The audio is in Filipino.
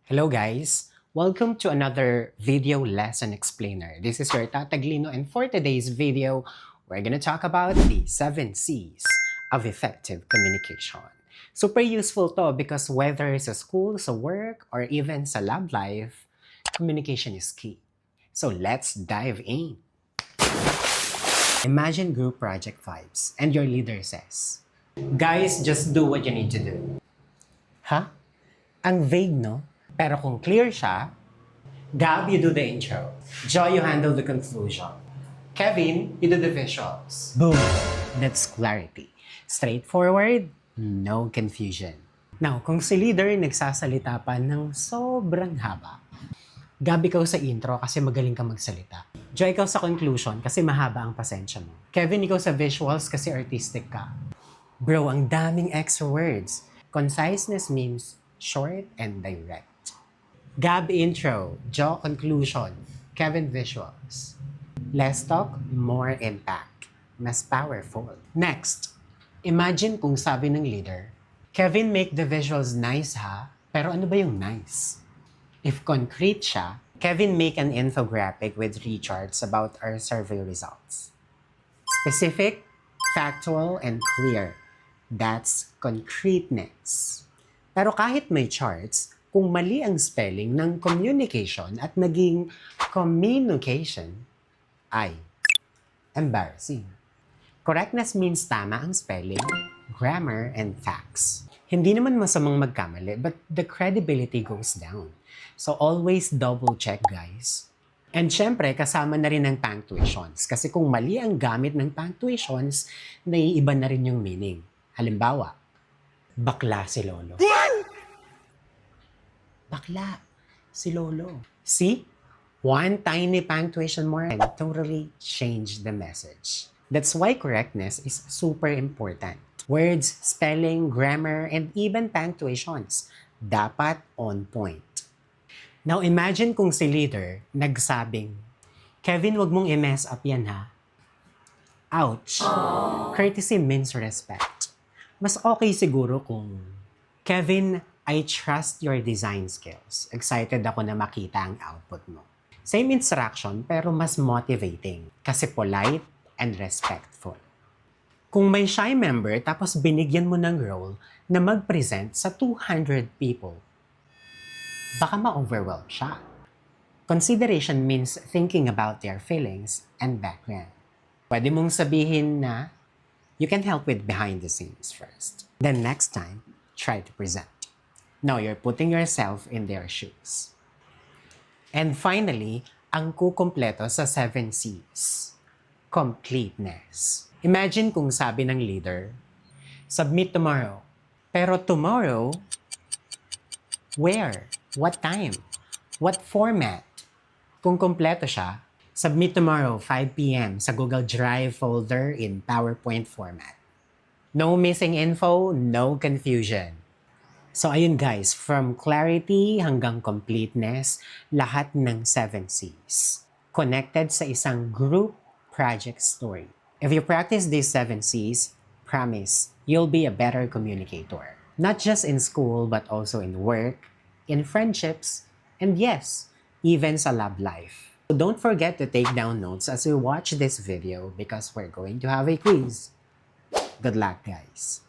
Hello guys! Welcome to another video lesson explainer. This is your Tataglino, and for today's video, we're gonna talk about the 7 C's of effective communication. Super useful to because whether sa school, sa work, or even sa love life, communication is key. So let's dive in. Imagine group project vibes and your leader says, "Guys, just do what you need to do." Ha? Ang vague, no? Pero kung clear siya, Gab, you do the intro. Joy, you handle the conclusion. Kevin, you do the visuals. Boom! That's clarity. Straightforward, no confusion. Now, kung si leader nagsasalita pa ng sobrang haba, Gab, ikaw sa intro kasi magaling ka magsalita. Joy, ikaw sa conclusion kasi mahaba ang pasensya mo. Kevin, ikaw sa visuals kasi artistic ka. Bro, ang daming extra words. Conciseness means short and direct. Gab intro, Jo conclusion, Kevin visuals. Less talk, more impact. Mas powerful. Next, imagine kung sabi ng leader, Kevin, make the visuals nice ha, pero ano ba yung nice? If concrete siya, Kevin, make an infographic with 3 charts about our survey results. Specific, factual, and clear. That's concreteness. Pero kahit may charts, kung mali ang spelling ng communication at naging communication, ay embarrassing. Correctness means tama ang spelling, grammar, and facts. Hindi naman masamang magkamali, but the credibility goes down. So always double check, guys. And syempre, kasama na rin ang punctuations. Kasi kung mali ang gamit ng punctuations, naiiba na rin yung meaning. Halimbawa, bakla si Lolo. Bakla si Lolo. See? One tiny punctuation more can totally change the message. That's why correctness is super important. Words, spelling, grammar, and even punctuations dapat on point. Now imagine kung si leader nagsabing, Kevin, wag mong i-mess up yan ha. Ouch. Courtesy means respect. Mas okay siguro kung, Kevin, I trust your design skills. Excited ako na makita ang output mo. Same instruction pero mas motivating kasi polite and respectful. Kung may shy member tapos binigyan mo ng role na mag-present sa 200 people, baka ma-overwhelm siya. Consideration means thinking about their feelings and background. Pwede mong sabihin na you can help with behind the scenes first. Then next time, try to present. Now you're putting yourself in their shoes. And finally, ang kukumpleto sa 7 C's. Completeness. Imagine kung sabi ng leader, submit tomorrow. Pero tomorrow, where? What time? What format? Kung kumpleto siya, submit tomorrow 5 p.m. sa Google Drive folder in PowerPoint format. No missing info, no confusion. So ayun guys, from clarity hanggang completeness, lahat ng 7 C's. Connected sa isang group project story. If you practice these 7 C's, promise, you'll be a better communicator. Not just in school, but also in work, in friendships, and yes, even sa love life. So don't forget to take down notes as you watch this video because we're going to have a quiz. Good luck, guys!